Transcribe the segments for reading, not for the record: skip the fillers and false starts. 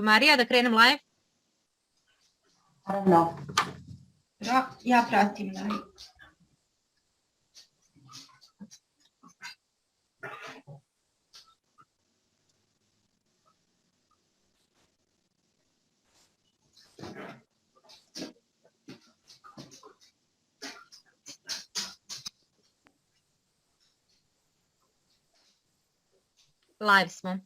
Marija, da krenem live? Naravno. Ja pratim live. Live smo.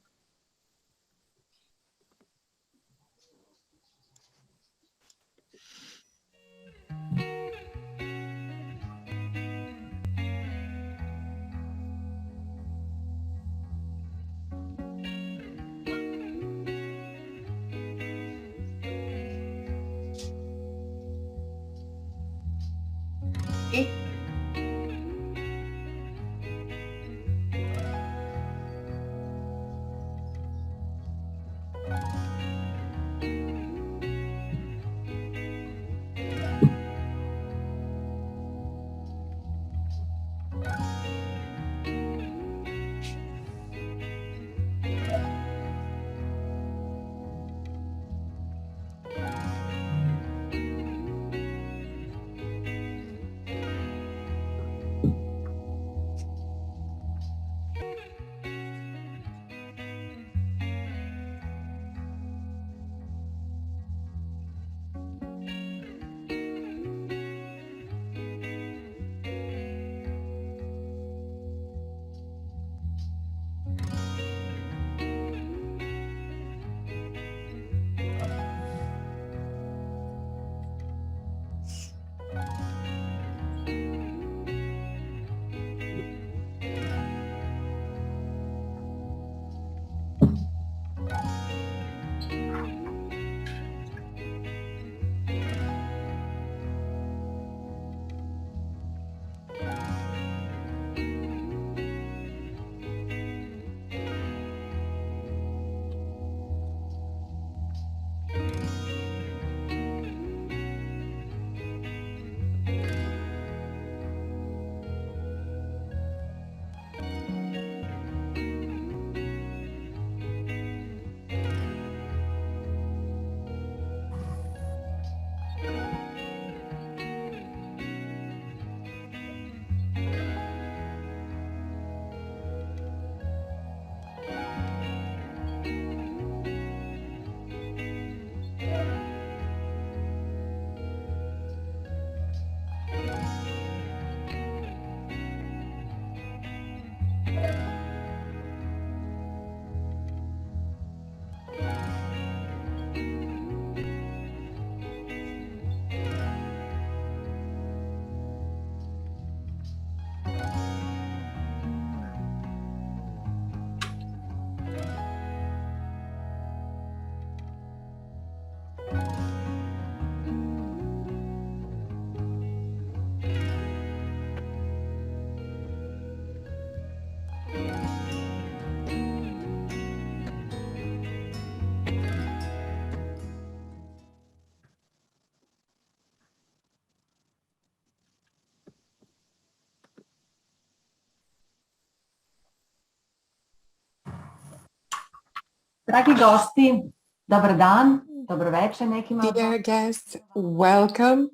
Dragi gosti, dobar dan, dobro večer nekima. Dear guests, welcome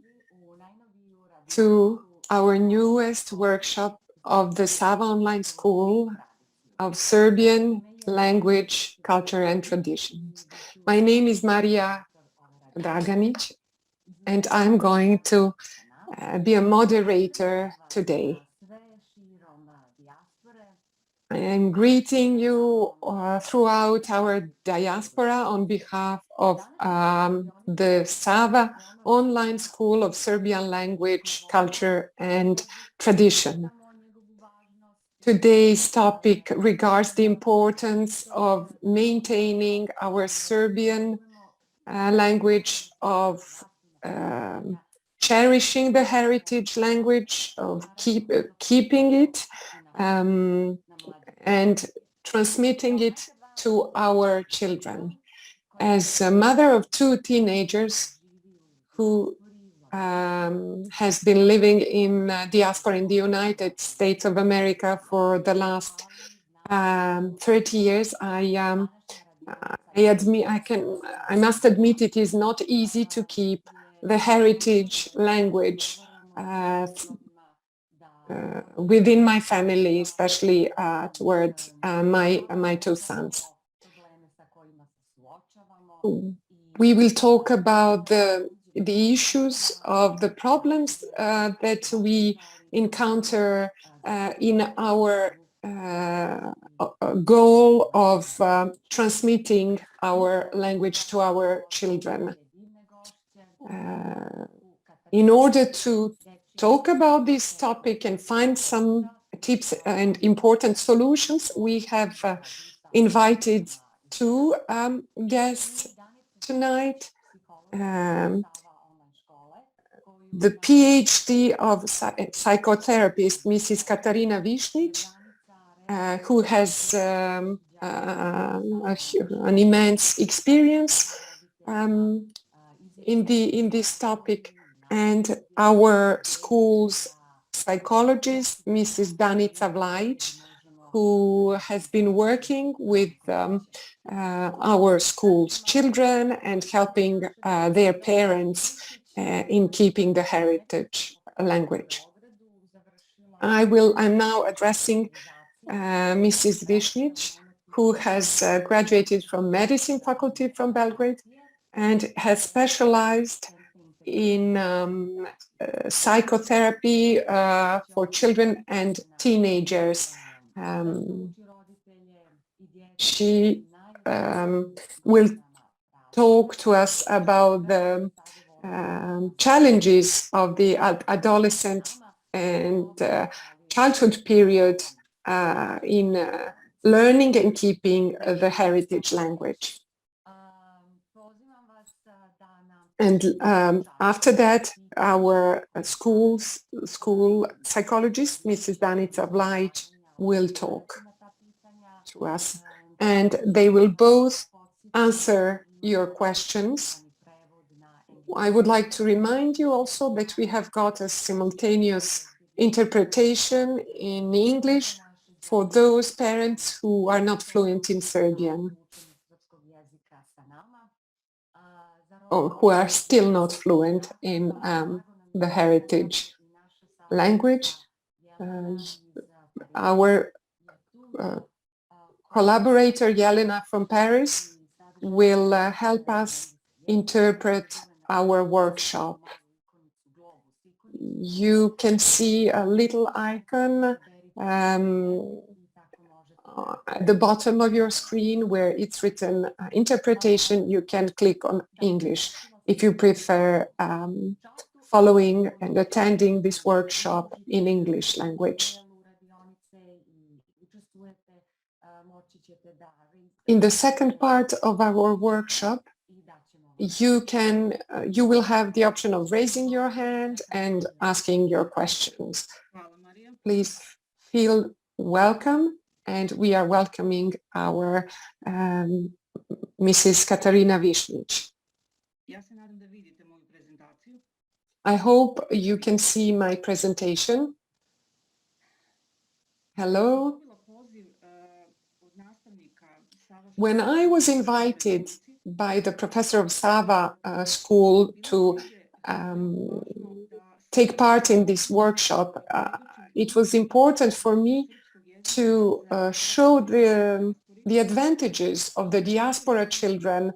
to our newest workshop of the Sava Online School of Serbian Language, Culture and Traditions. My name is Marija Draganić and I'm going to be a moderator today. I am greeting you throughout our diaspora on behalf of the Sava Online School of Serbian Language, Culture and Tradition. Today's topic regards the importance of maintaining our Serbian language, of cherishing the heritage language, of keeping it, and transmitting it to our children. As a mother of two teenagers who has been living in diaspora in the United States of America for the last 30 years, I I must admit it is not easy to keep the heritage language within my family, especially toward my two sons. We will talk about the issues of the problems that we encounter in our goal of transmitting our language to our children. In order to talk about this topic and find some tips and important solutions, we have invited two guests tonight. The PhD of psychotherapist, Mrs. Katarina Višnić, who has an immense experience in this topic, and our school's psychologist, Mrs. Danica Vlajić, who has been working with our school's children and helping their parents in keeping the heritage language. I'm now addressing Mrs. Višnić, who has graduated from medicine faculty from Belgrade and has specialized in psychotherapy for children and teenagers. She will talk to us about the challenges of the adolescent and childhood period in learning and keeping the heritage language. And after that, our school psychologist, Mrs. Danica Vlajić, will talk to us, and they will both answer your questions. I would like to remind you also that we have got a simultaneous interpretation in English for those parents who are not fluent in Serbian, or who are still not fluent in the heritage language. Our collaborator Jelena from Paris will help us interpret our workshop. You can see a little icon at the bottom of your screen where it's written interpretation. You can click on English if you prefer following and attending this workshop in English language. In the second part of our workshop, you will have the option of raising your hand and asking your questions. Please feel welcome, and we are welcoming our Mrs. Katarina Višnić. I hope you can see my presentation. Hello. When I was invited by the professor of Sava school to take part in this workshop, it was important for me to show the advantages of the diaspora children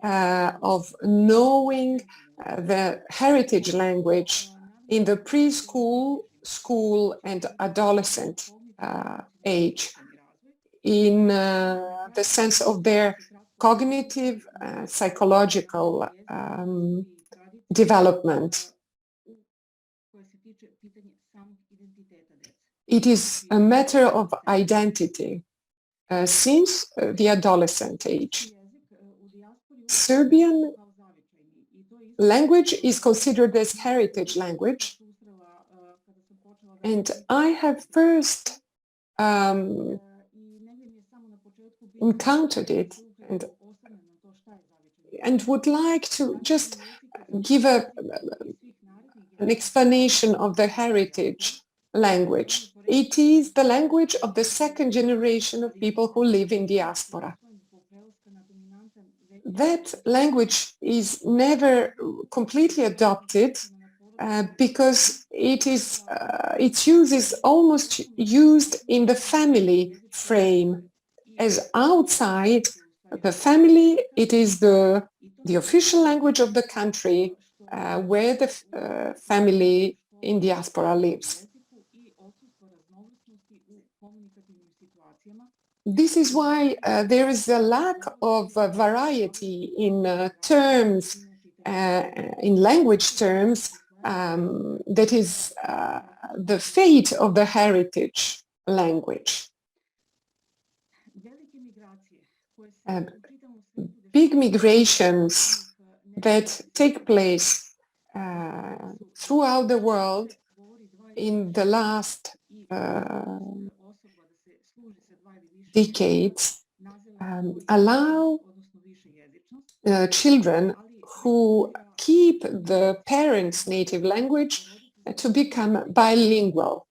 of knowing the heritage language in the preschool, school, and adolescent age, in the sense of their cognitive, psychological development. It is a matter of identity since the adolescent age. Serbian language is considered as heritage language, and I have first encountered it and would like to just give an explanation of the heritage language. It is the language of the second generation of people who live in diaspora. that language is never completely adopted because its use is almost used in the family frame. As outside the family, it is the official language of the country where the family in diaspora lives. This is why there is a lack of variety in terms, in language terms, that is the fate of the heritage language. Big migrations that take place throughout the world in the last decades allow children who keep the parents' native language to become bilingual.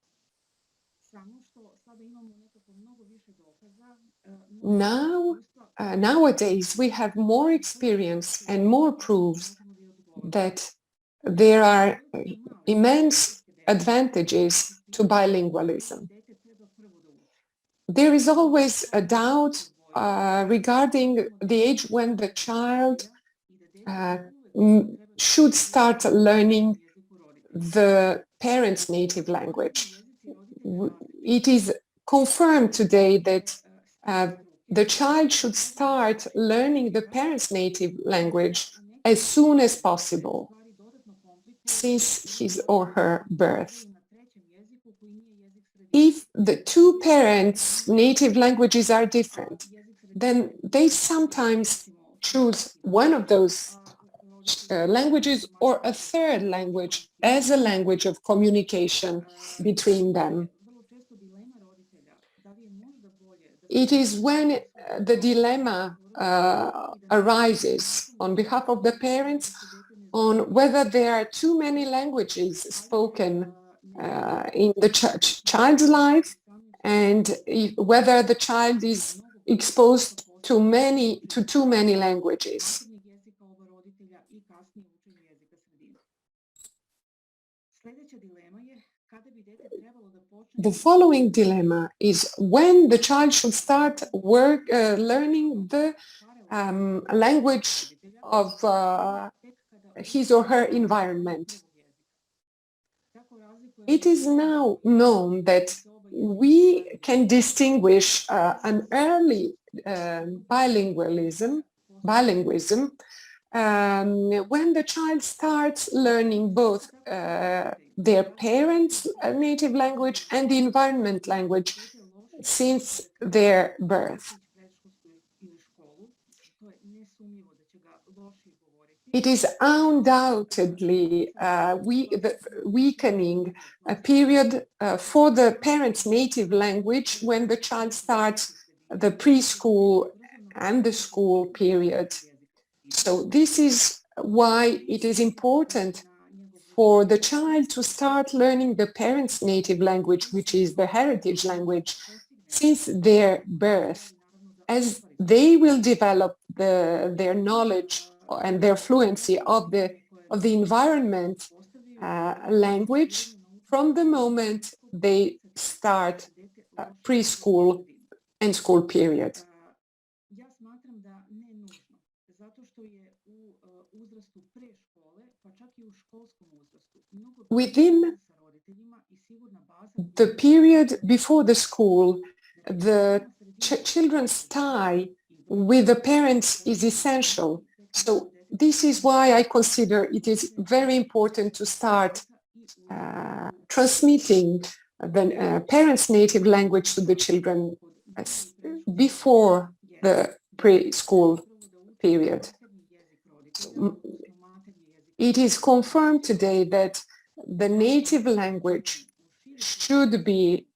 Nowadays, we have more experience and more proofs that there are immense advantages to bilingualism. There is always a doubt regarding the age when the child should start learning the parents' native language. It is confirmed today that the child should start learning the parents' native language as soon as possible, since his or her birth. If the two parents' native languages are different, then they sometimes choose one of those languages or a third language as a language of communication between them. It is when the dilemma arises on behalf of the parents on whether there are too many languages spoken in the child's life, and whether the child is exposed to too many languages. The following dilemma is when the child should start learning the language of his or her environment. It is now known that we can distinguish an early bilingualism when the child starts learning both their parents' native language and the environment language since their birth. It is undoubtedly weakening a period for the parents' native language when the child starts the preschool and the school period. So this is why it is important for the child to start learning the parents' native language, which is the heritage language, since their birth, as they will develop their knowledge and their fluency of the environment language from the moment they start preschool and school period. Within the period before the school, the children's tie with the parents is essential. So this is why I consider it is very important to start transmitting the parents' native language to the children before the preschool period. It is confirmed today that the native language should be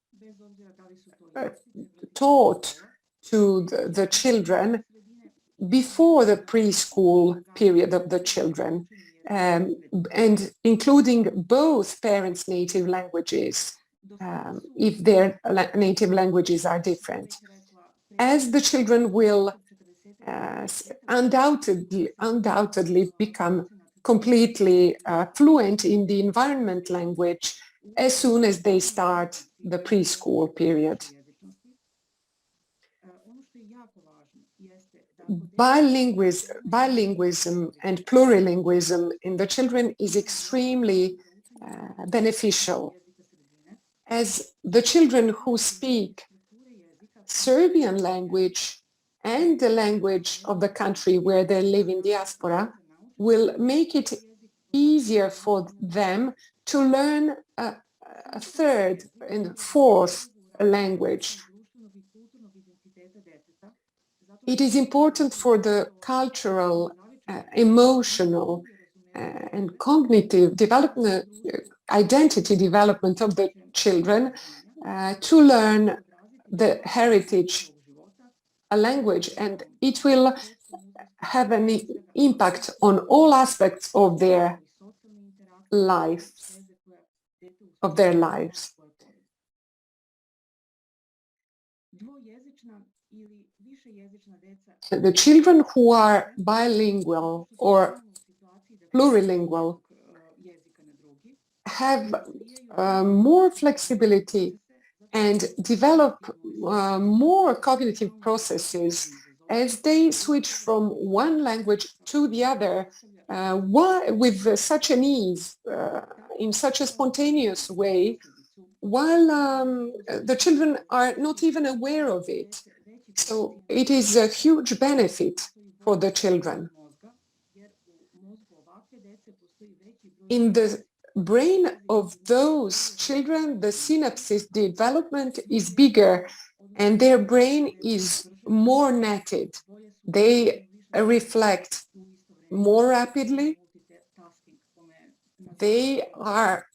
taught to the children before the preschool period of the children, and including both parents' native languages, if their native languages are different. As the children will undoubtedly become completely fluent in the environment language as soon as they start the preschool period. Bilingualism and plurilingualism in the children is extremely beneficial, as the children who speak Serbian language and the language of the country where they live in diaspora will make it easier for them to learn a third and fourth language. It is important for the cultural, emotional, and cognitive development, identity development of the children to learn the heritage language, and it will have an impact on all aspects of their lives. The children who are bilingual or plurilingual have more flexibility and develop more cognitive processes as they switch from one language to the other with such an ease, in such a spontaneous way, while the children are not even aware of it. So it is a huge benefit for the children. In the brain of those children, the synapses development is bigger and their brain is more netted. They reflect more rapidly. They are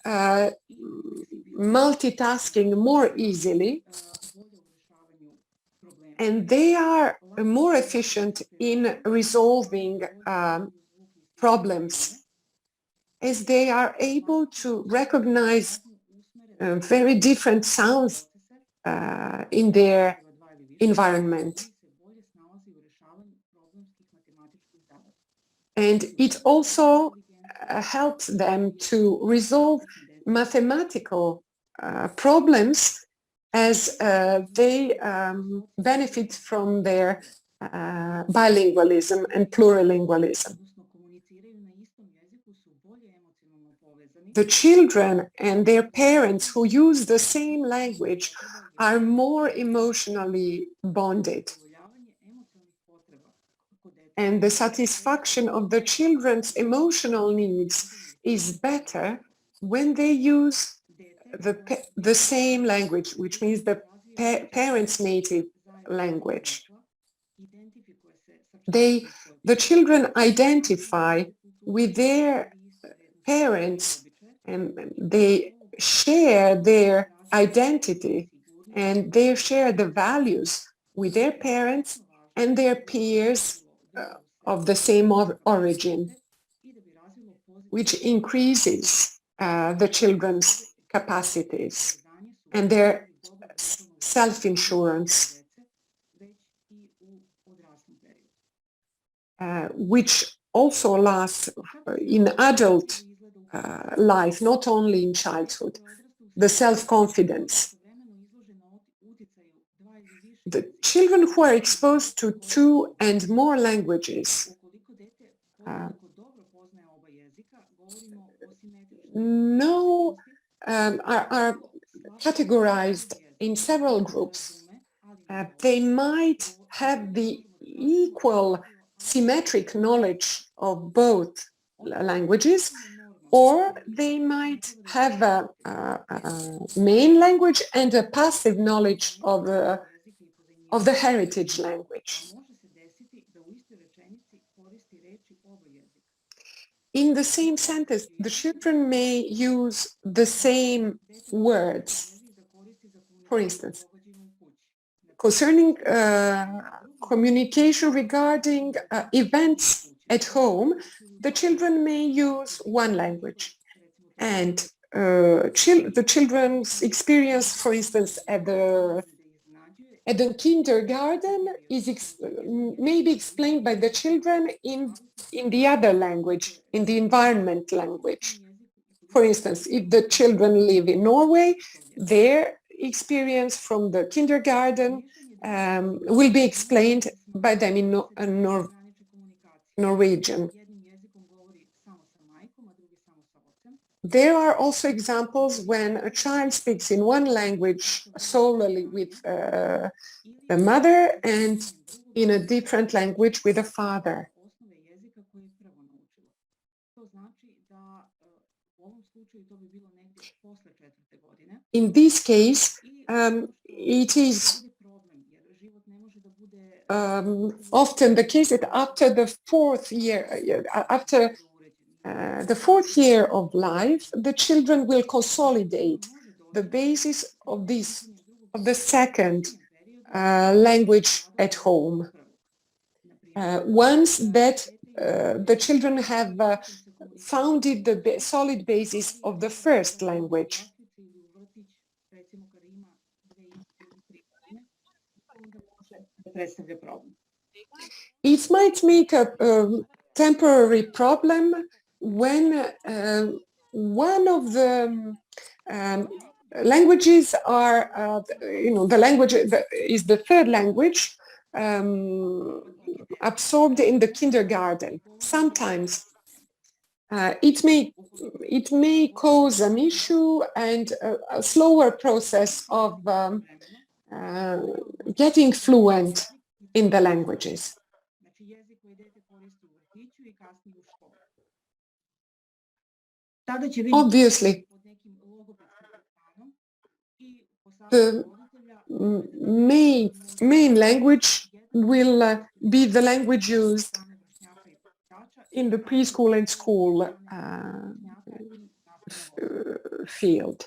multitasking more easily, and they are more efficient in resolving problems, as they are able to recognize very different sounds in their environment. And it also helps them to resolve mathematical problems as they benefit from their bilingualism and plurilingualism. The children and their parents who use the same language are more emotionally bonded. And the satisfaction of the children's emotional needs is better when they use the same language, which means the parents' native language. The children identify with their parents, and they share their identity, and they share the values with their parents and their peers of the same origin, which increases the children's capacities and their self-insurance, which also lasts in adult life, not only in childhood. The self-confidence. The children who are exposed to 2 and more languages are categorized in several groups. They might have the equal symmetric knowledge of both languages, or they might have a main language and a passive knowledge of the heritage language. In the same sentence, the children may use the same words. For instance, concerning communication regarding events at home, the children may use one language. And the children's experience, for instance, at the at the kindergarten is maybe explained by the children in the other language, in the environment language. For instance, if the children live in Norway, their experience from the kindergarten will be explained by them in Norwegian. There are also examples when a child speaks in one language solely with a mother and in a different language with a father. In this case, it is often the case that after the fourth year of life, the children will consolidate the basis of the second language at home. Once that the children have founded the solid basis of the first language. It might make a temporary problem when one of the languages are, the language is the third language absorbed in the kindergarten. Sometimes it may cause an issue and a slower process of getting fluent in the languages. Obviously, the main language will be the language used in the preschool and school field.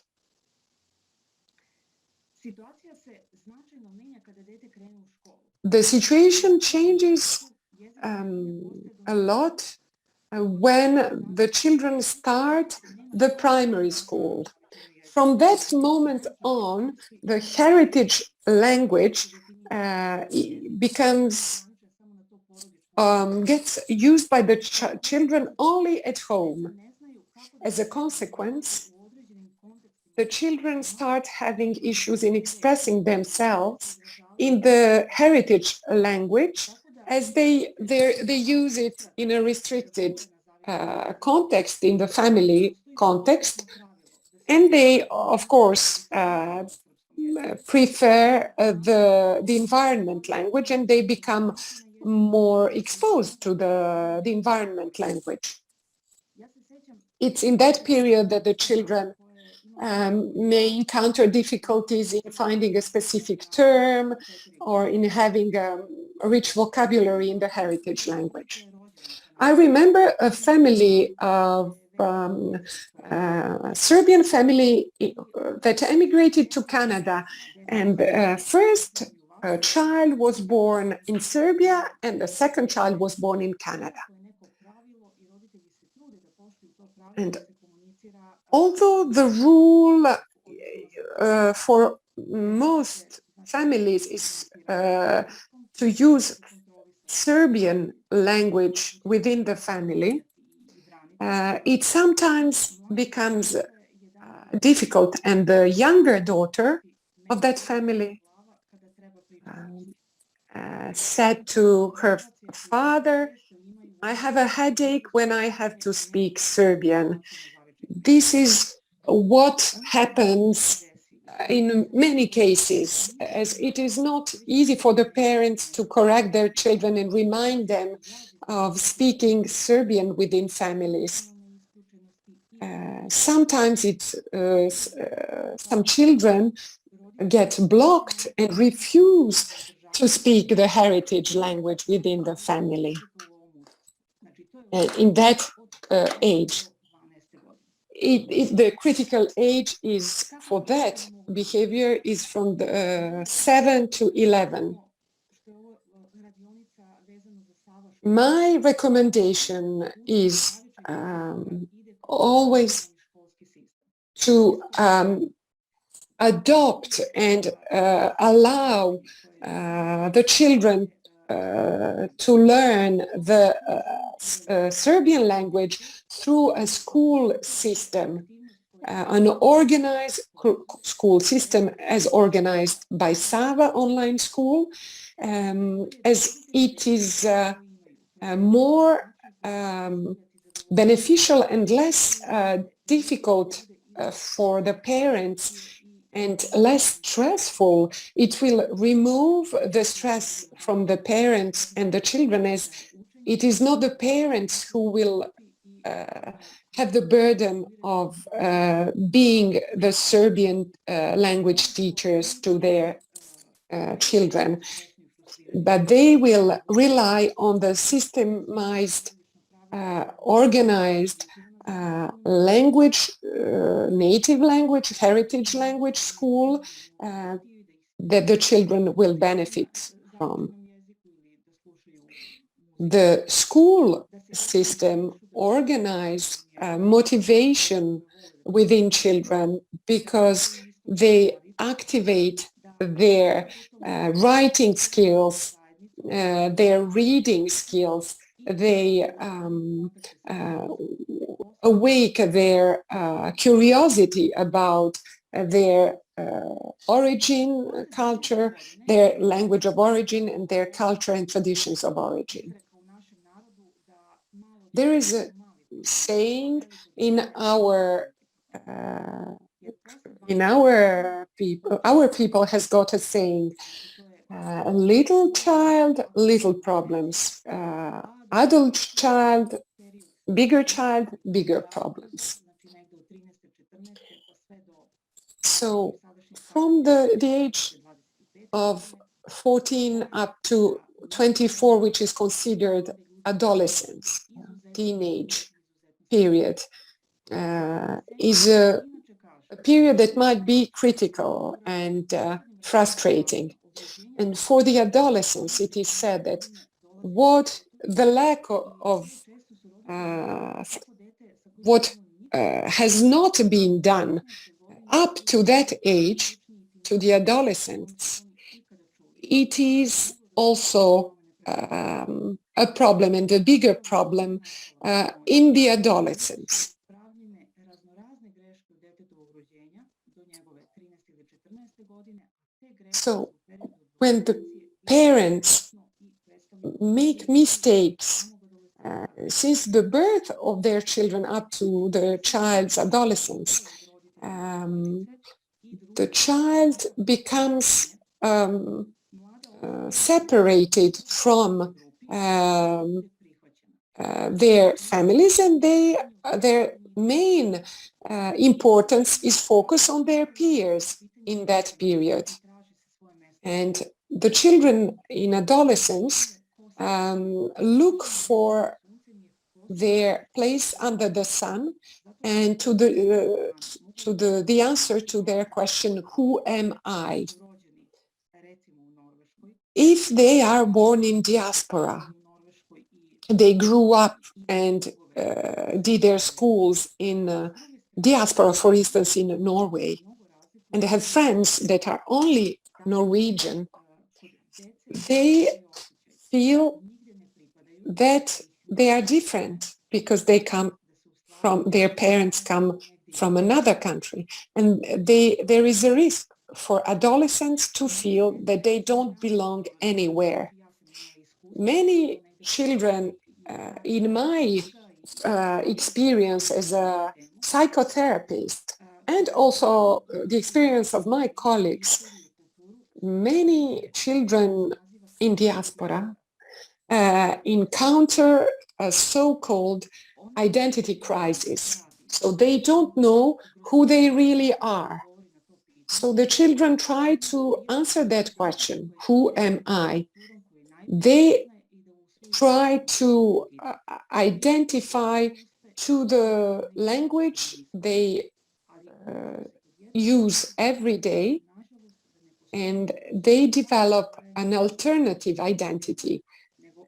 The situation changes a lot when the children start the primary school. From that moment on, the heritage language gets used by the children only at home. As a consequence, the children start having issues in expressing themselves in the heritage language, as they use it in a restricted context, in the family context, and they, of course, prefer the environment language, and they become more exposed to the environment language. It's in that period that the children may encounter difficulties in finding a specific term or in having a rich vocabulary in the heritage language. I remember a family of Serbian family that emigrated to Canada, and first child was born in Serbia and the second child was born in Canada. And although the rule for most families is to use Serbian language within the family, it sometimes becomes difficult, and the younger daughter of that family said to her father, "I have a headache when I have to speak Serbian." This is what happens in many cases, as it is not easy for the parents to correct their children and remind them of speaking Serbian within families. Sometimes some children get blocked and refuse to speak the heritage language within the family. In that age, the critical age is for that behavior is from 7 to 11. My recommendation is always to adopt and allow the children to learn the Serbian language through a school system, an organized school system as organized by Sava Online School, as it is more beneficial and less difficult for the parents and less stressful. It will remove the stress from the parents and the children, as it is not the parents who will have the burden of being the Serbian language teachers to their children, but they will rely on the systemized, organized language, native language, heritage language school that the children will benefit from. The school system organizes motivation within children because they activate their writing skills, their reading skills, they awake their curiosity about their origin, culture, their language of origin, and their culture and traditions of origin. There is a saying in our people has got a saying, a little child, little problems, adult child, bigger problems. So from the age of 14 up to 24, which is considered adolescence, teenage period, is a period that might be critical and frustrating. And for the adolescents, it is said that what the lack of what has not been done up to that age, to the adolescents, it is also a problem, and a bigger problem in the adolescents. So when the parents make mistakes since the birth of their children up to the child's adolescence, the child becomes separated from their families, and their main importance is focused on their peers in that period. And the children in adolescence look for their place under the sun and to the answer to their question, who am I? If they are born in diaspora, they grew up and did their schools in diaspora, for instance, in Norway, and they have friends that are only Norwegian, they feel that they are different because they come from, their parents come from another country, and there is a risk for adolescents to feel that they don't belong anywhere. Many children, in my experience as a psychotherapist, and also the experience of my colleagues, many children in diaspora encounter a so-called identity crisis. So they don't know who they really are. So the children try to answer that question, who am I? They try to identify to the language they use every day, and they develop an alternative identity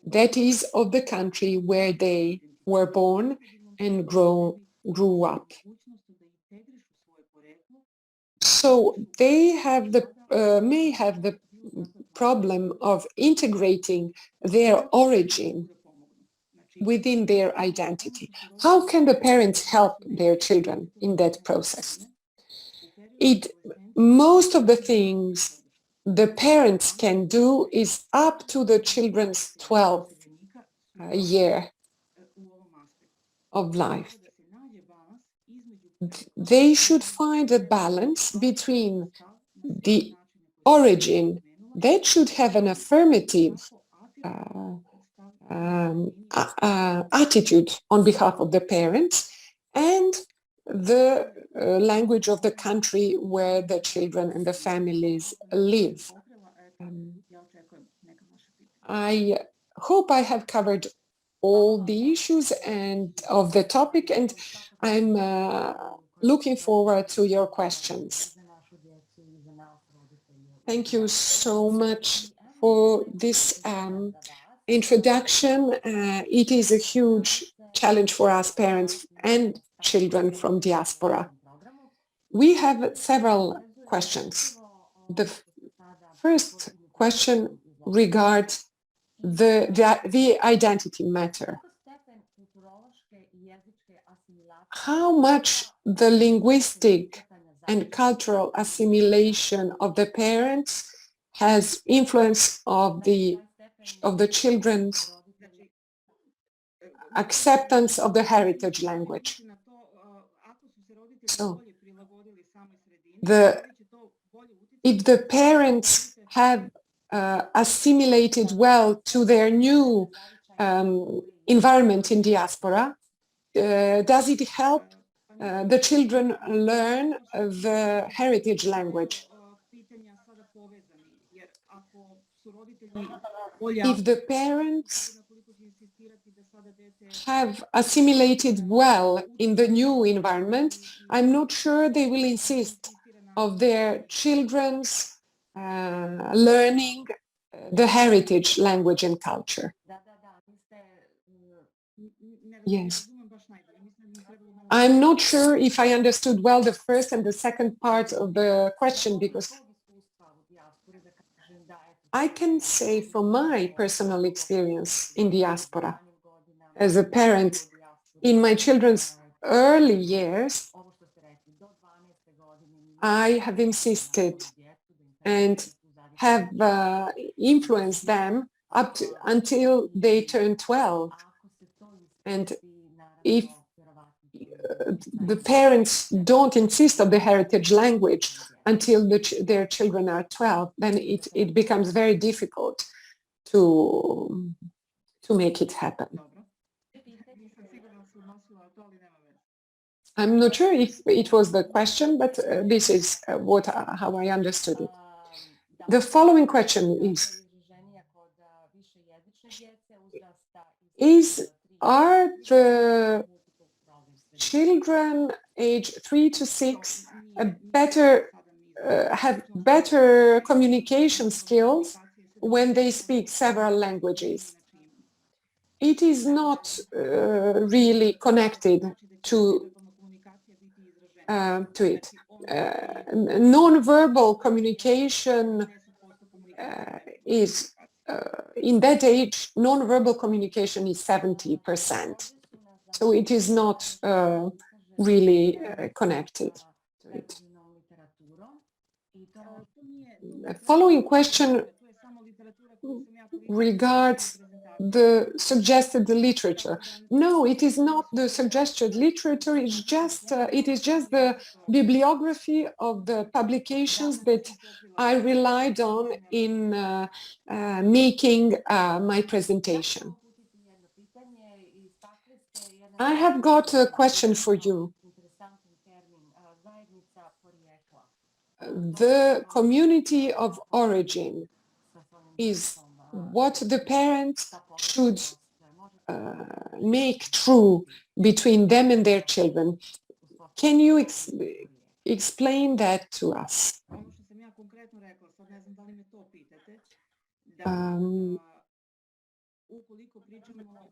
that is of the country where they were born and grew up. So they have may have the problem of integrating their origin within their identity. How can the parents help their children in that process? Most of the things the parents can do is up to the children's 12th year of life. They should find a balance between the origin that should have an affirmative attitude on behalf of the parents and the language of the country where the children and the families live. I hope I have covered all the issues and of the topic, and I'm looking forward to your questions. Thank you so much for this introduction. It is a huge challenge for us parents and children from diaspora. We have several questions. The first question regards the identity matter. How much the linguistic and cultural assimilation of the parents has influence of the children's acceptance of the heritage language. So, if the parents have assimilated well to their new environment in diaspora, does it help the children learn the heritage language? If the parents have assimilated well in the new environment, I'm not sure they will insist of their children's learning the heritage language and culture. Yes. I'm not sure if I understood well the first and the second part of the question, because I can say from my personal experience in diaspora, as a parent, in my children's early years, I have insisted and have influenced them until they turn 12. And if the parents don't insist on the heritage language until their children are 12, then it becomes very difficult to make it happen. I'm not sure if it was the question, but this is how I understood it. The following question are the children age 3 to 6 have better communication skills when they speak several languages? It is not really connected to it. Non-verbal communication is, in that age, non-verbal communication is 70%. So it is not really connected to it. The following question regards the suggested literature. No, it is not the suggested literature. It is just the bibliography of the publications that I relied on in making my presentation. I have got a question for you. The community of origin is what the parents should make true between them and their children. Can you explain that to us?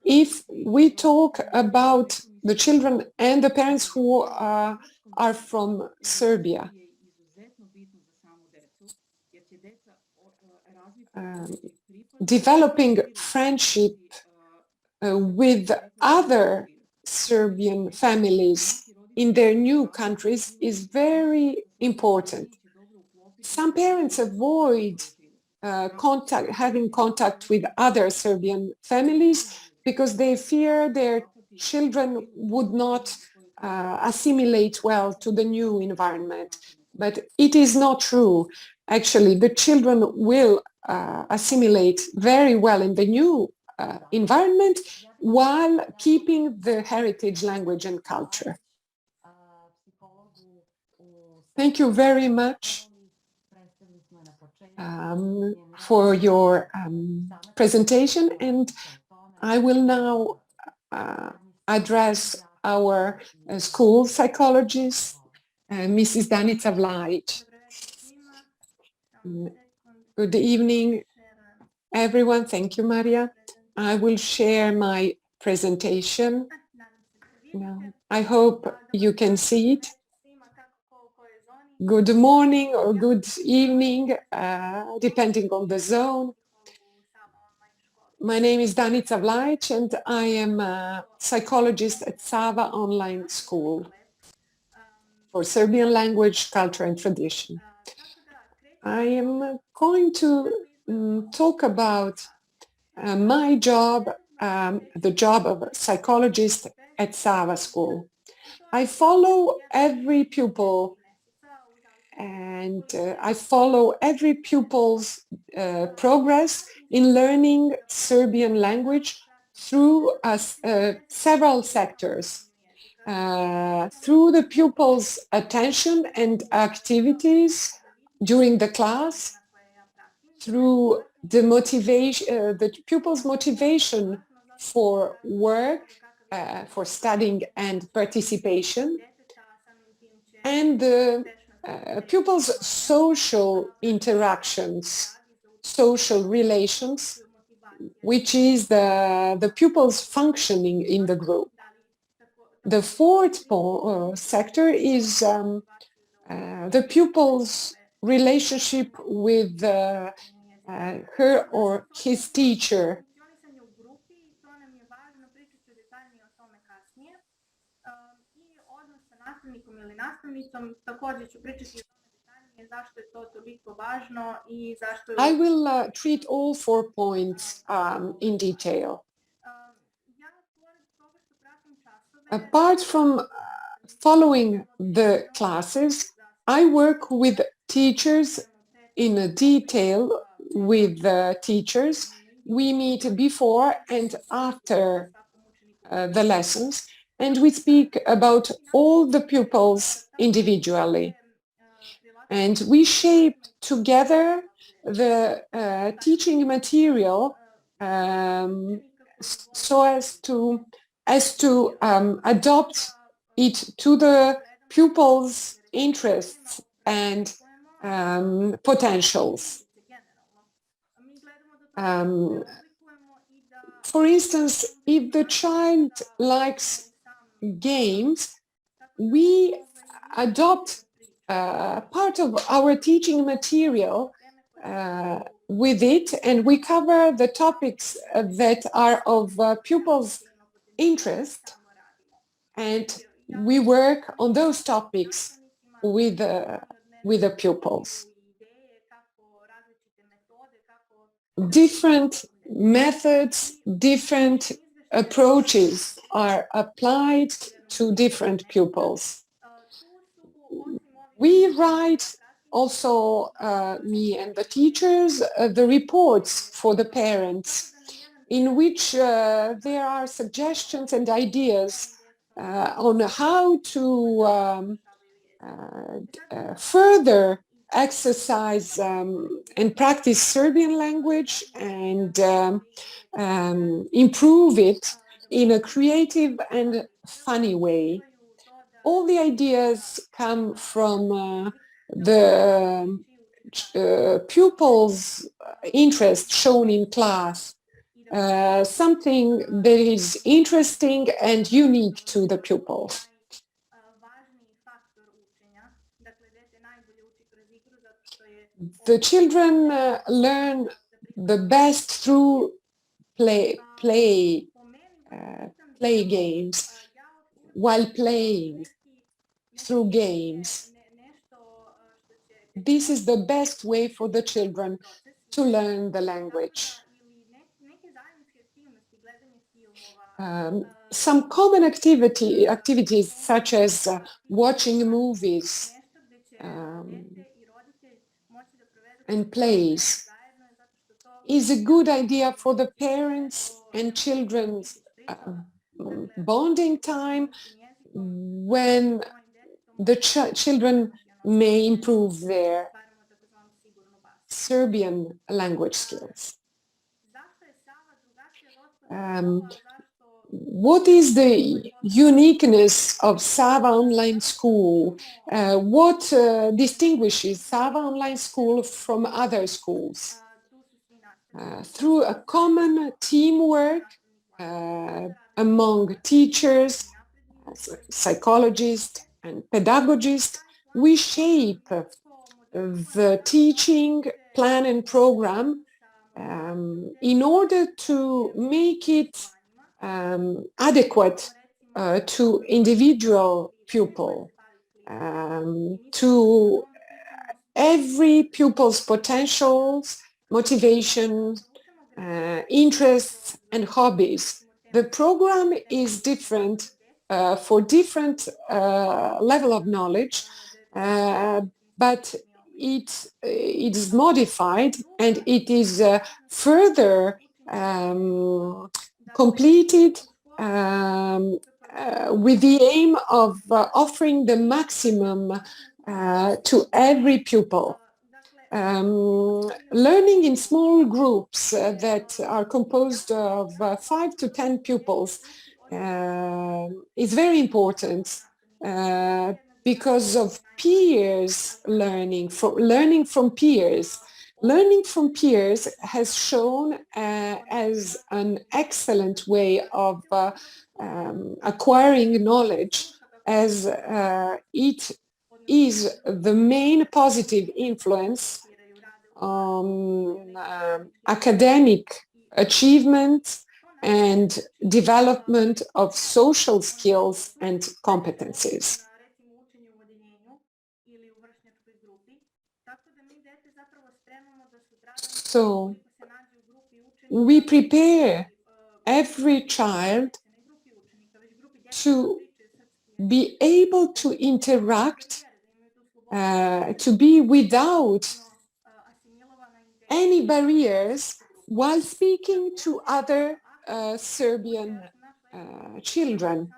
If we talk about the children and the parents who are from Serbia, developing friendship with other Serbian families in their new countries is very important. Some parents avoid having contact with other Serbian families because they fear their children would not assimilate well to the new environment. But it is not true. Actually, the children will assimilate very well in the new environment while keeping the heritage, language, and culture. Thank you very much for your presentation, and I will now address our school psychologist, Mrs. Danica Vlajic. Good evening, everyone. Thank you, Maria. I will share my presentation. I hope you can see it. Good morning or good evening, depending on the zone. My name is Danica Vlajic, and I am a psychologist at Sava Online School for Serbian language, culture, and tradition. I am going to talk about my job, the job of a psychologist at Sava School. I follow every pupil and I follow every pupil's progress in learning Serbian language through several sectors. Through the pupil's attention and activities during the class, through the motivation, the pupil's motivation for work, for studying and participation, and the pupils' social interactions, social relations, which is the pupils' functioning in the group. The fourth sector is the pupil's relationship with her or his teacher. I will treat all 4 points in detail. Apart from following the classes, I work with teachers in detail with teachers. We meet before and after the lessons, and we speak about all the pupils individually. And we shape together the teaching material so as to adopt it to the pupils' interests and potentials. For instance, if the child likes games, we adopt part of our teaching material with it, and we cover the topics that are of pupils' interest, and we work on those topics with the pupils. Different methods, different approaches are applied to different pupils. We write also, me and the teachers, the reports for the parents, in which there are suggestions and ideas on how to further exercise and practice Serbian language and improve it in a creative and funny way. All the ideas come from the pupils' interest shown in class, something that is interesting and unique to the pupils. The children learn the best through play games, while playing through games. This is the best way for the children to learn the language. Some common activities such as watching movies and plays is a good idea for the parents and children's bonding time, when the children may improve their Serbian language skills. What is the uniqueness of Sava Online School? What distinguishes Sava Online School from other schools? Through a common teamwork among teachers, psychologists, and pedagogists, we shape the teaching plan and program in order to make it adequate to individual pupil, to every pupil's potentials, motivations, interests, and hobbies. The program is different for different level of knowledge, but it is modified, and it is further completed with the aim of offering the maximum to every pupil. Learning in small groups that are composed of 5 to 10 pupils is very important because of peers learning from peers. Learning from peers has shown as an excellent way of acquiring knowledge, as it is the main positive influence on academic achievement and development of social skills and competencies. So we prepare every child to be able to interact, to be without any barriers while speaking to other Serbian children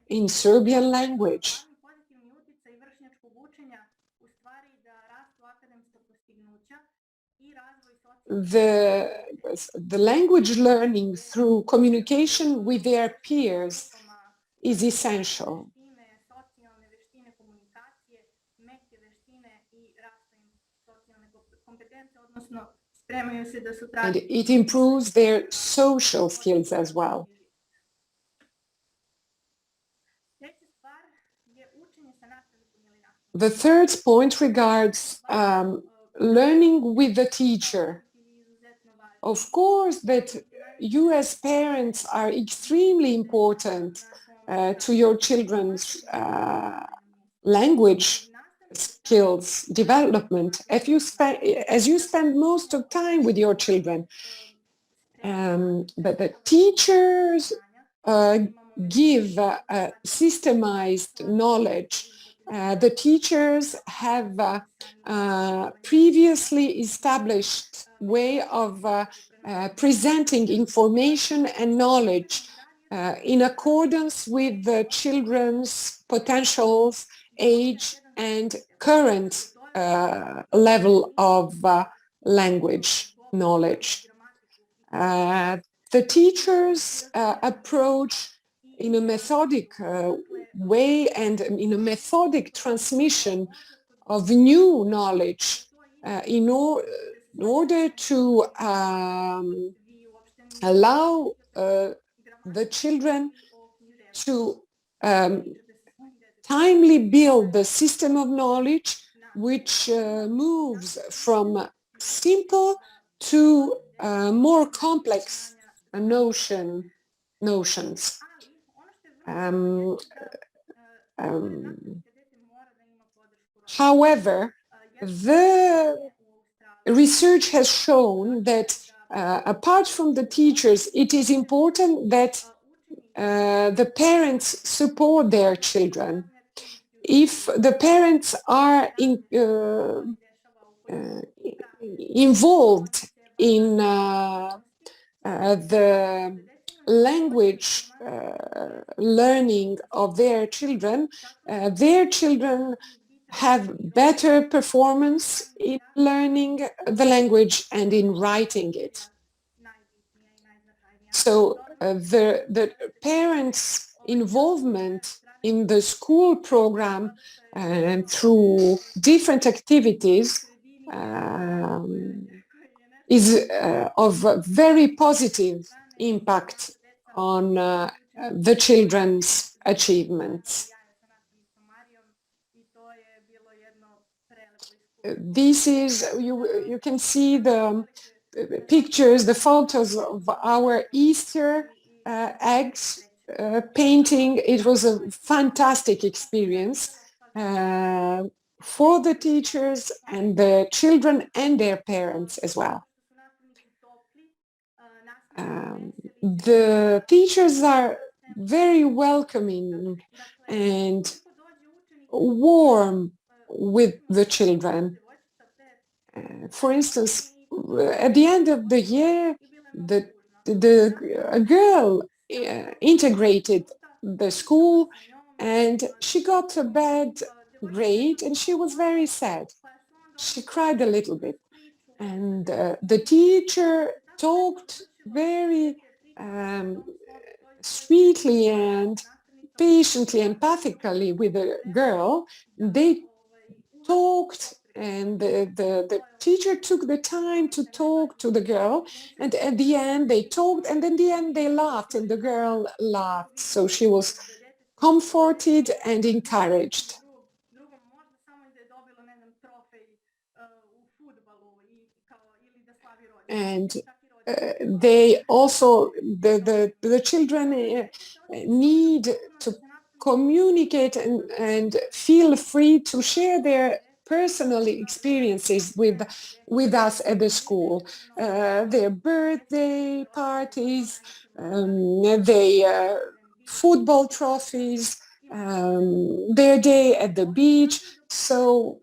in Serbian language. The language learning through communication with their peers is essential. And it improves their social skills as well. The third point regards learning with the teacher. Of course that you as parents are extremely important to your children's language skills development as you spend most of time with your children. But the teachers give systemized knowledge. The teachers have previously established way of presenting information and knowledge in accordance with the children's potentials, age, and current level of language knowledge. The teachers approach in a methodic way and in a methodic transmission of new knowledge in order to allow the children to timely build the system of knowledge which moves from simple to more complex notions. However, the research has shown that apart from the teachers, it is important that the parents support their children. If the parents are involved in the language learning of their children have better performance in learning the language and in writing it. So the parents' involvement in the school program through different activities is of a very positive impact on the children's achievements. This is, you can see the pictures, the photos of our Easter eggs painting. It was a fantastic experience for the teachers and the children and their parents as well. The teachers are very welcoming and warm with the children. For instance, at the end of the year, a girl integrated the school and she got a bad grade and she was very sad. She cried a little bit. And the teacher talked very sweetly and patiently, empathically with the girl. They talked and the teacher took the time to talk to the girl, and at the end they talked, and in the end they laughed and the girl laughed. So she was comforted and encouraged. And they also, the children need to communicate and feel free to share their personal experiences with us at the school, their birthday parties, their football trophies, their day at the beach. So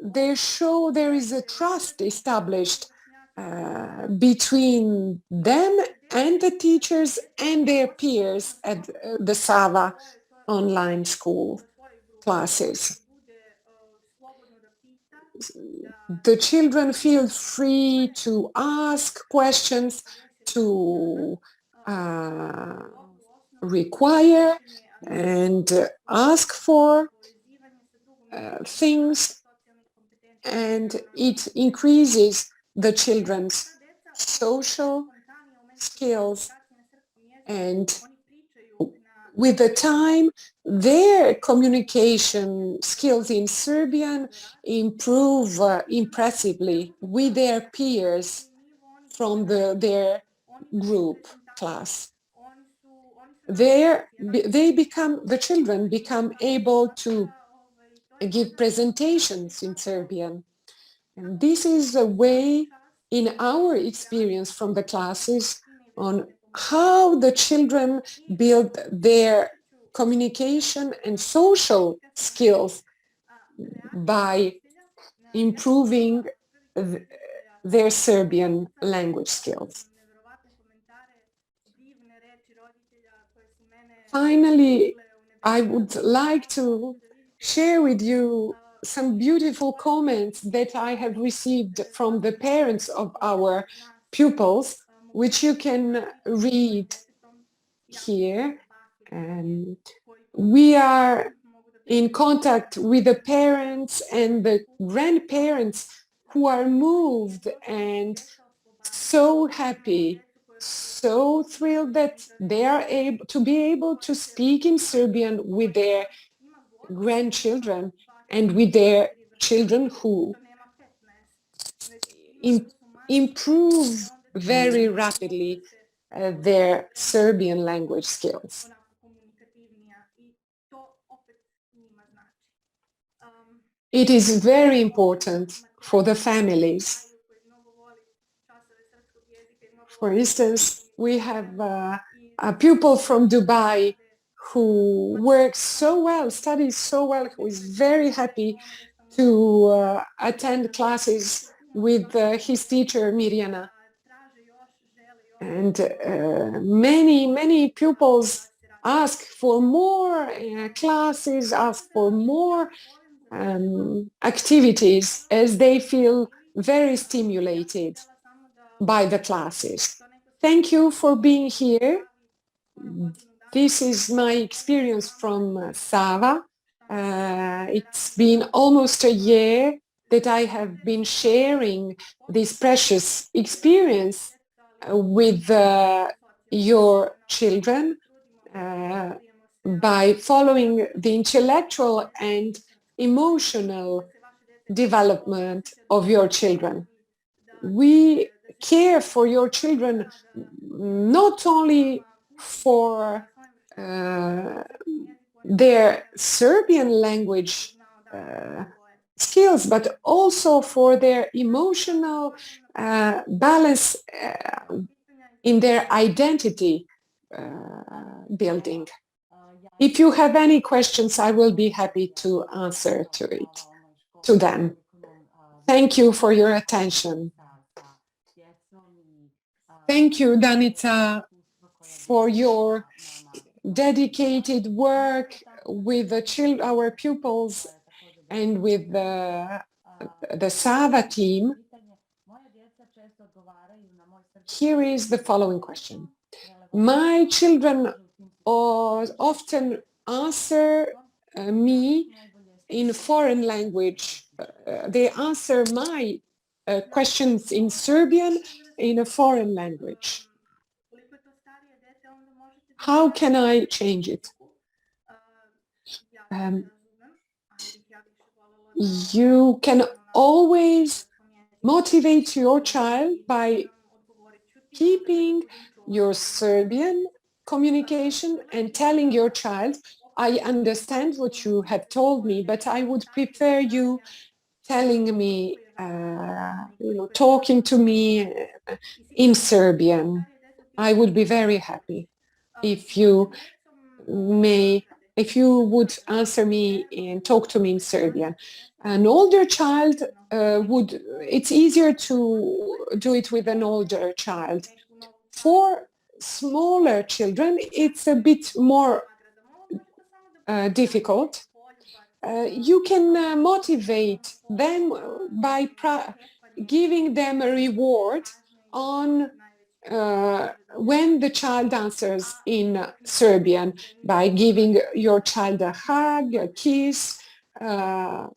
they show there is a trust established between them and the teachers and their peers at the Sava online school classes. The children feel free to ask questions, to require and ask for things, and it increases the children's social skills, and with the time their communication skills in Serbian improve impressively with their peers from their group class. The children become able to give presentations in Serbian. And this is a way, in our experience from the classes, on how the children build their communication and social skills by improving their Serbian language skills. Finally, I would like to share with you some beautiful comments that I have received from the parents of our pupils, which you can read here. And we are in contact with the parents and the grandparents who are moved and so happy, so thrilled that they are able to speak in Serbian with their grandchildren and with their children who improve very rapidly their Serbian language skills. It is very important for the families. For instance, we have a pupil from Dubai who works so well, studies so well, who is very happy to attend classes with his teacher, Mirjana. And many pupils ask for more classes, ask for more activities as they feel very stimulated by the classes. Thank you for being here. This is my experience from Sava. It's been almost a year that I have been sharing this precious experience with your children by following the intellectual and emotional development of your children. We care for your children not only for their Serbian language skills, but also for their emotional balance in their identity building. If you have any questions, I will be happy to answer to them. Thank you for your attention. Thank you, Danica, for your dedicated work with our pupils and with the Sava team. Here is the following question. My children often answer me in foreign language. They answer my questions in Serbian in a foreign language. How can I change it? You can always motivate your child by keeping your Serbian communication and telling your child, I understand what you have told me, but I would prefer you telling me, talking to me in Serbian. I would be very happy if you would answer me and talk to me in Serbian. An older child it's easier to do it with an older child. For smaller children, it's a bit more difficult. You can motivate them by giving them a reward on when the child answers in Serbian, by giving your child a hug, a kiss, a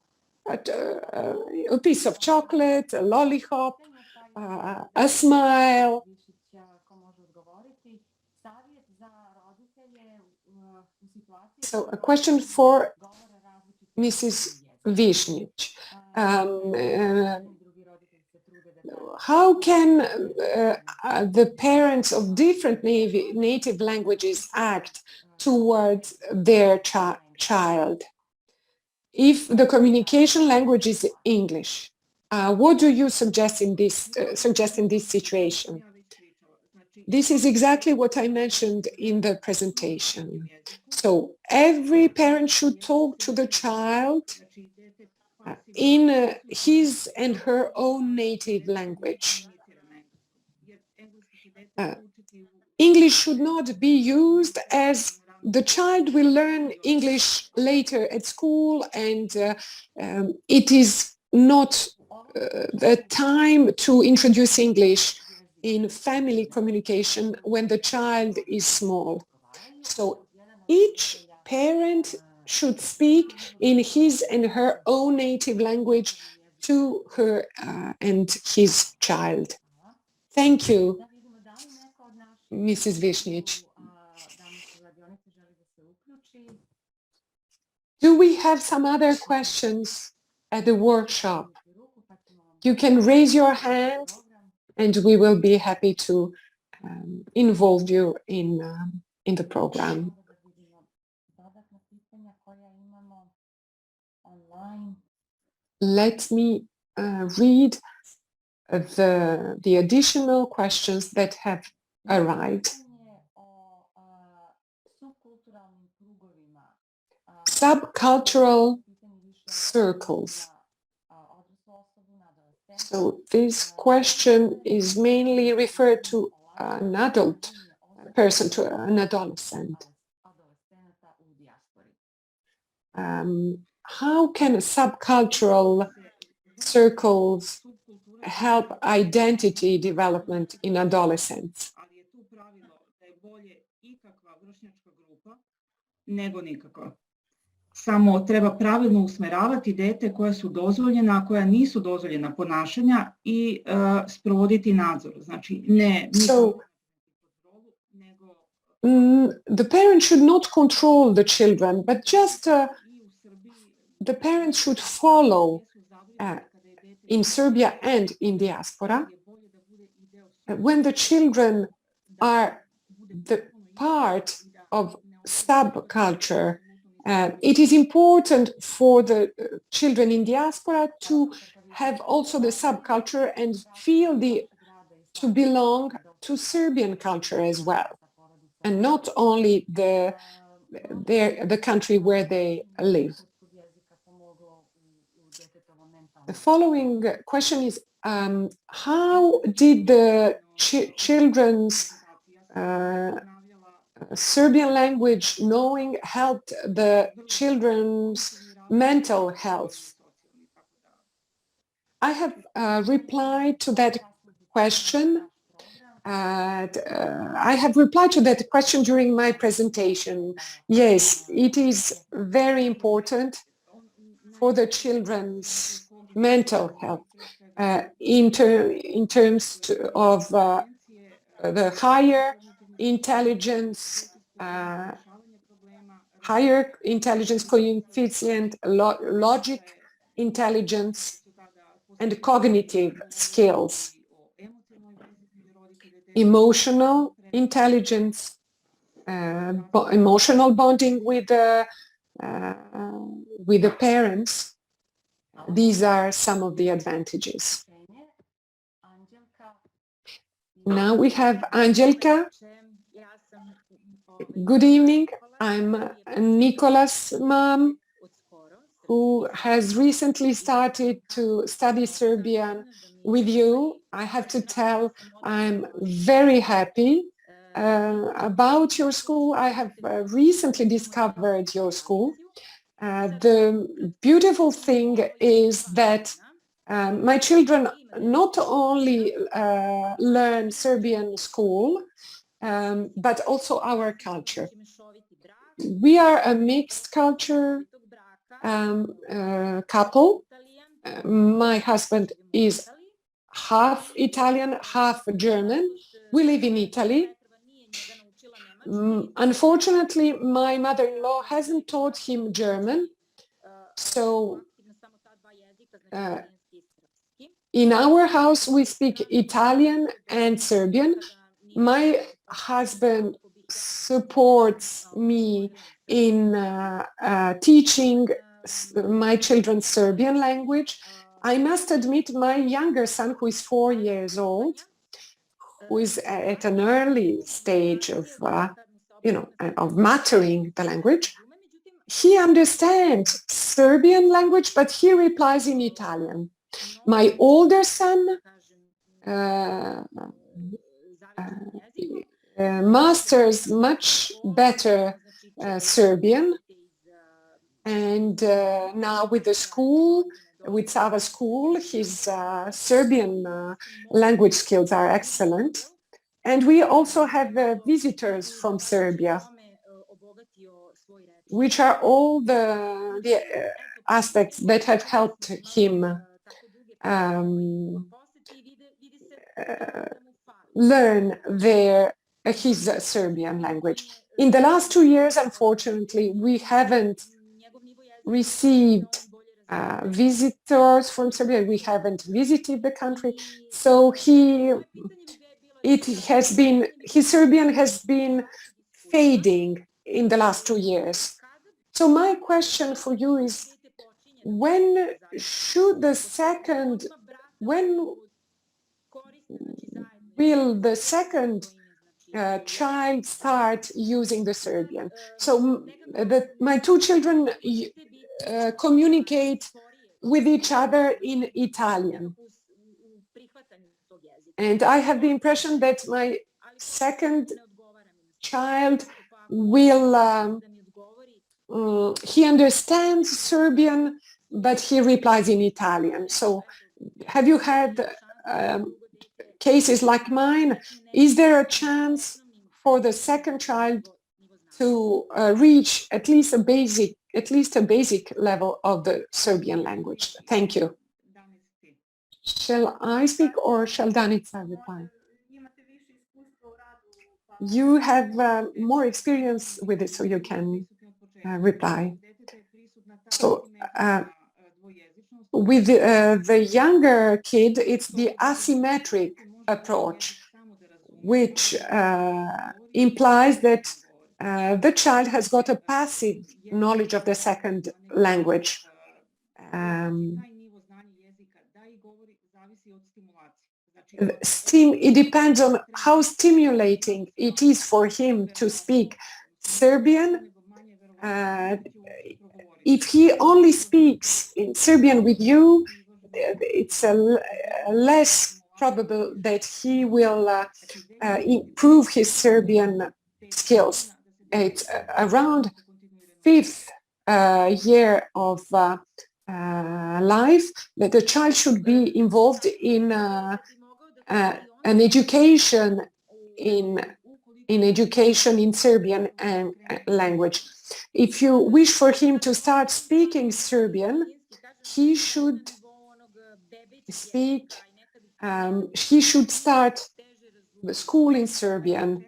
piece of chocolate, a lollipop, a smile. So a question for Mrs. Višnjić. How can the parents of different native languages act towards their child? If the communication language is English, what do you suggest in this situation? This is exactly what I mentioned in the presentation. So every parent should talk to the child in his and her own native language. English should not be used as the child will learn English later at school, and it is not the time to introduce English in family communication when the child is small. So each parent should speak in his and her own native language to her and his child. Thank you, Mrs. Višnjić. Do we have some other questions at the workshop? You can raise your hand and we will be happy to involve you in the program. Let me read the additional questions that have arrived. Subcultural circles. So this question is mainly referred to an adult person, to an adolescent. How can subcultural circles help identity development in adolescents? Nego nikako. Samo treba pravilno usmeravati dete koja su dozvoljena, a koja nisu dozvoljena ponašanja i sprovoditi nadzor. Znači ne the parents should not control the children, but just the parents should follow in Serbia and in diaspora when the children are the part of subculture. It is important for the children in diaspora to have also the subculture and feel to belong to Serbian culture as well, and not only the country where they live. The following question is, how did the children's Serbian language knowing helped the children's mental health? I have replied to that question. I have replied to that question during my presentation. Yes, it is very important for the children's mental health in terms of the higher intelligence coefficient, logic intelligence, and cognitive skills, emotional intelligence, emotional bonding with the parents. These are some of the advantages. Now we have Angelka. Good evening. I'm Nicola's mom, who has recently started to study Serbian with you. I have to tell, I'm very happy about your school. I have recently discovered your school. The beautiful thing is that my children not only learn Serbian school, but also our culture. We are a mixed culture couple. My husband is half Italian, half German. We live in Italy. Unfortunately, my mother-in-law hasn't taught him German, so in our house we speak Italian and Serbian. My husband supports me in teaching my children Serbian language. I must admit, my younger son, who is 4 years old, who is at an early stage of, of mastering the language, he understands Serbian language, but he replies in Italian. My older son masters much better Serbian, and now with the school, with Sava school, his Serbian language skills are excellent. And we also have visitors from Serbia, which are all the aspects that have helped him learn his Serbian language. In the last 2 years, unfortunately, we haven't received visitors from Serbia. We haven't visited the country, so his Serbian has been fading in the last 2 years. So my question for you is, when will the second child start using the Serbian? So my two children communicate with each other in Italian. And I have the impression that my second child will, he understands Serbian, but he replies in Italian. So have you had cases like mine? Is there a chance for the second child to reach at least a basic level of the Serbian language? Thank you. Shall I speak or shall Danica reply? You have more experience with it, so you can reply. So with the younger kid, it's the asymmetric approach, which implies that the child has got a passive knowledge of the second language. It depends on how stimulating it is for him to speak Serbian. If he only speaks in Serbian with you, it's less probable that he will improve his Serbian skills. It's around 5th year of life that the child should be involved in an education in Serbian language. If you wish for him to start speaking Serbian, he should start the school in Serbian.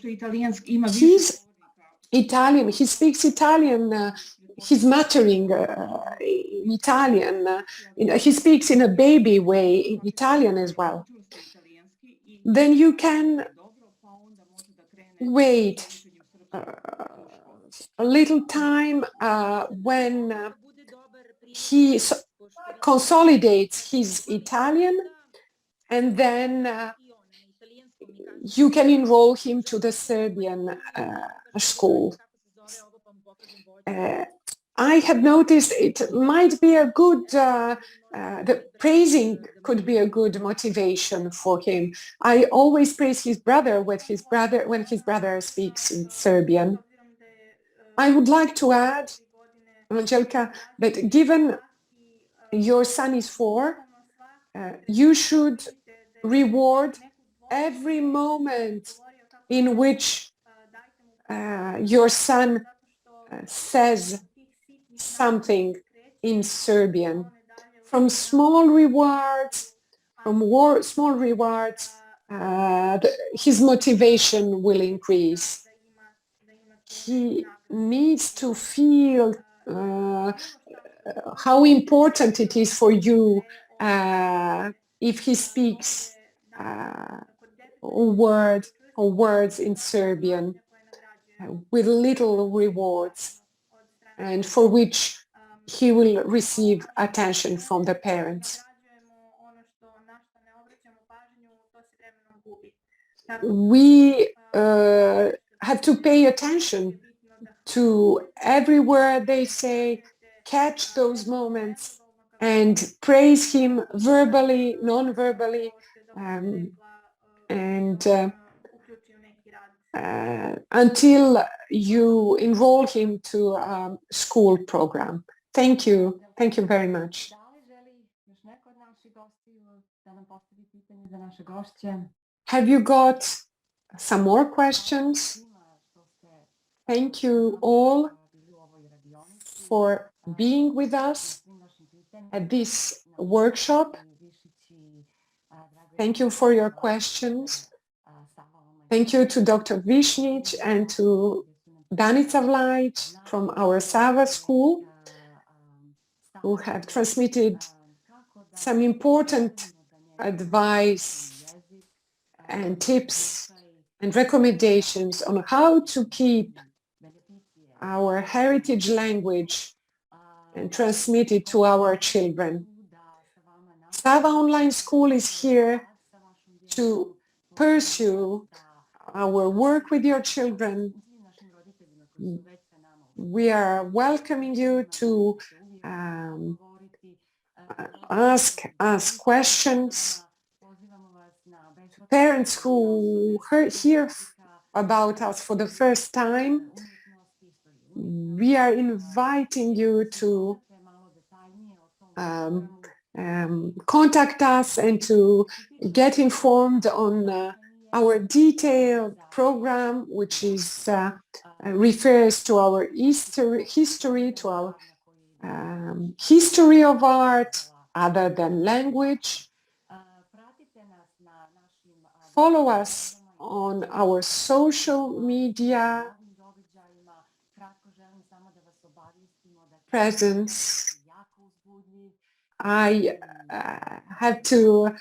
He's Italian, he speaks Italian, he's muttering in Italian, he speaks in a baby way in Italian as well. Then you can wait a little time when he consolidates his Italian, and then you can enroll him to the Serbian school. I have noticed it might be a good, the praising could be a good motivation for him. I always praise his brother when his brother speaks in Serbian. I would like to add, Angelika, that given your son is 4, you should reward every moment in which your son says something in Serbian. From small rewards, his motivation will increase. He needs to feel how important it is for you if he speaks words in Serbian with little rewards, and for which he will receive attention from the parents. We have to pay attention to every word they say, catch those moments, and praise him verbally, non-verbally, until you enroll him to a school program. Thank you. Thank you very much. Have you got some more questions? Thank you all for being with us at this workshop. Thank you for your questions. Thank you to Dr. Višnjić and to Danica Vlajić from our Sava school. who have transmitted some important advice and tips and recommendations on how to keep our heritage language and transmit it to our children. Sava Online School is here to pursue our work with your children. We are welcoming you to ask us questions. Parents who hear about us for the first time, we are inviting you to contact us and to get informed on our detailed program, which is refers to our history, to our history of art other than language. Follow us on our social media presence. I have to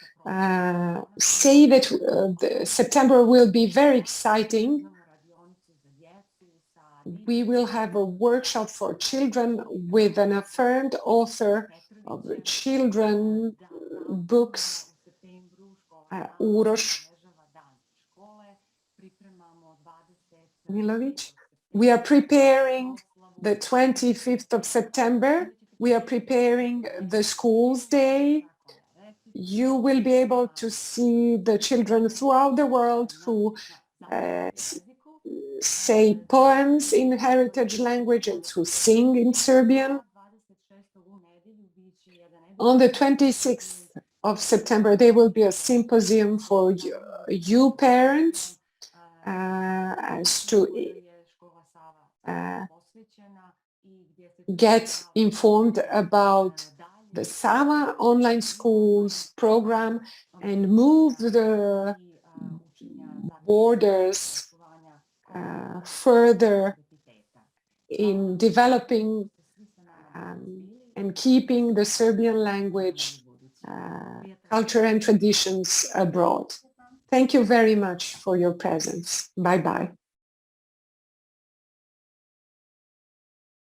say that September will be very exciting. We will have a workshop for children with an affirmed author of children books, Uroš Milović. We are preparing the 25th of September. We are preparing the Schools Day. You will be able to see the children throughout the world who say poems in heritage languages, who sing in Serbian. On the 26th of September, there will be a symposium for you parents as to get informed about the Sava Online Schools program and move the borders further in developing and keeping the Serbian language, culture and traditions abroad. Thank you very much for your presence. Bye-bye.